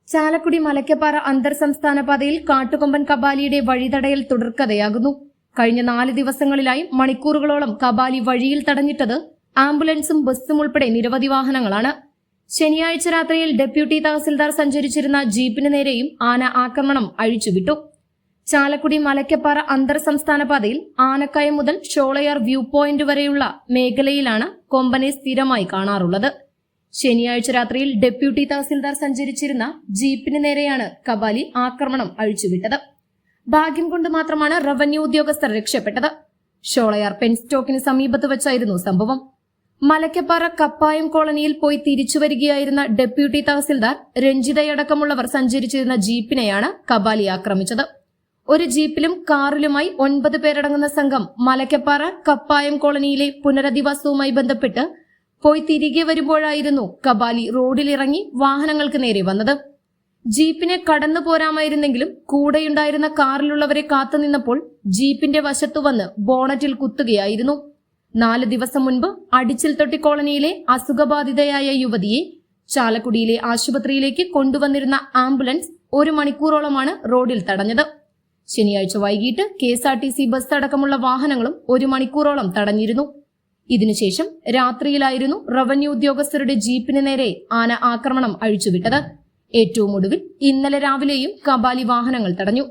ചാലക്കുടി മലയ്ക്കപ്പാറ അന്തർ സംസ്ഥാന പാതയിൽ കാട്ടുകൊമ്പൻ കബാലിയുടെ വഴിതടയൽ തുടർക്കഥയാകുന്നു. കഴിഞ്ഞ 4 ദിവസങ്ങളിലായി മണിക്കൂറുകളോളം കബാലി വഴിയിൽ തടഞ്ഞിട്ടത് ആംബുലൻസും ബസ്സും ഉൾപ്പെടെ നിരവധി വാഹനങ്ങളാണ്. ശനിയാഴ്ച രാത്രിയിൽ ഡെപ്യൂട്ടി തഹസിൽദാർ സഞ്ചരിച്ചിരുന്ന ജീപ്പിന് നേരെയും ആന ആക്രമണം അഴിച്ചുവിട്ടു. ചാലക്കുടി മലയ്ക്കപ്പാറ അന്തർ സംസ്ഥാന പാതയിൽ ആനക്കയം മുതൽ ഷോളയാർ വ്യൂ പോയിന്റ് വരെയുള്ള മേഖലയിലാണ് കൊമ്പനെ സ്ഥിരമായി കാണാറുള്ളത്. ശനിയാഴ്ച രാത്രിയിൽ ഡെപ്യൂട്ടി തഹസിൽദാർ സഞ്ചരിച്ചിരുന്ന ജീപ്പിന് നേരെയാണ് കബാലി ആക്രമണം അഴിച്ചുവിട്ടത്. ഭാഗ്യം കൊണ്ട് മാത്രമാണ് റവന്യൂ ഉദ്യോഗസ്ഥർ രക്ഷപ്പെട്ടത്. ഷോളയാർ പെൻസ്റ്റോക്കിന് സമീപത്ത് വെച്ചായിരുന്നു സംഭവം. മലയ്ക്കപ്പാറ കപ്പായം കോളനിയിൽ പോയി തിരിച്ചുവരികയായിരുന്ന ഡെപ്യൂട്ടി തഹസിൽദാർ രഞ്ജിതയടക്കമുള്ളവർ സഞ്ചരിച്ചിരുന്ന ജീപ്പിനെയാണ് കബാലി ആക്രമിച്ചത്. ഒരു ജീപ്പിലും കാറിലുമായി 9 പേരടങ്ങുന്ന സംഘം മലയ്ക്കപ്പാറ കപ്പായം കോളനിയിലെ പുനരധിവാസവുമായി ബന്ധപ്പെട്ട് പോയി തിരികെ വരുമ്പോഴായിരുന്നു കബാലി റോഡിലിറങ്ങി വാഹനങ്ങൾക്ക് നേരെ വന്നത്. ജീപ്പിനെ കടന്നു പോരാമായിരുന്നെങ്കിലും കൂടെയുണ്ടായിരുന്ന കാറിലുള്ളവരെ കാത്തുനിന്നപ്പോൾ ജീപ്പിന്റെ വശത്തു വന്ന് ബോണറ്റിൽ കുത്തുകയായിരുന്നു. 4 ദിവസം മുൻപ് അടിച്ചിൽത്തൊട്ടി കോളനിയിലെ അസുഖബാധിതയായ യുവതിയെ ചാലക്കുടിയിലെ ആശുപത്രിയിലേക്ക് കൊണ്ടുവന്നിരുന്ന ആംബുലൻസ് 1 മണിക്കൂറോളമാണ് റോഡിൽ തടഞ്ഞത്. ശനിയാഴ്ച വൈകിട്ട് KSRTC ബസ് അടക്കമുള്ള വാഹനങ്ങളും 1 മണിക്കൂറോളം തടഞ്ഞിരുന്നു. ഇതിനുശേഷം രാത്രിയിലായിരുന്നു റവന്യൂ ഉദ്യോഗസ്ഥരുടെ ജീപ്പിന് നേരെ ആന ആക്രമണം അഴിച്ചുവിട്ടത്. ഏറ്റവും ഒടുവിൽ ഇന്നലെ രാവിലെയും കബാലി വാഹനങ്ങൾ തടഞ്ഞു.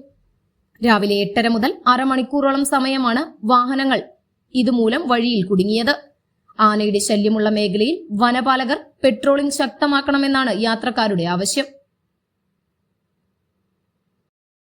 രാവിലെ 8:30 മുതൽ അരമണിക്കൂറോളം സമയമാണ് വാഹനങ്ങൾ ഇതുമൂലം വഴിയിൽ കുടുങ്ങിയത്. ആനയുടെ ശല്യമുള്ള മേഖലയിൽ വനപാലകർ പെട്രോളിംഗ് ശക്തമാക്കണമെന്നാണ് യാത്രക്കാരുടെ ആവശ്യം.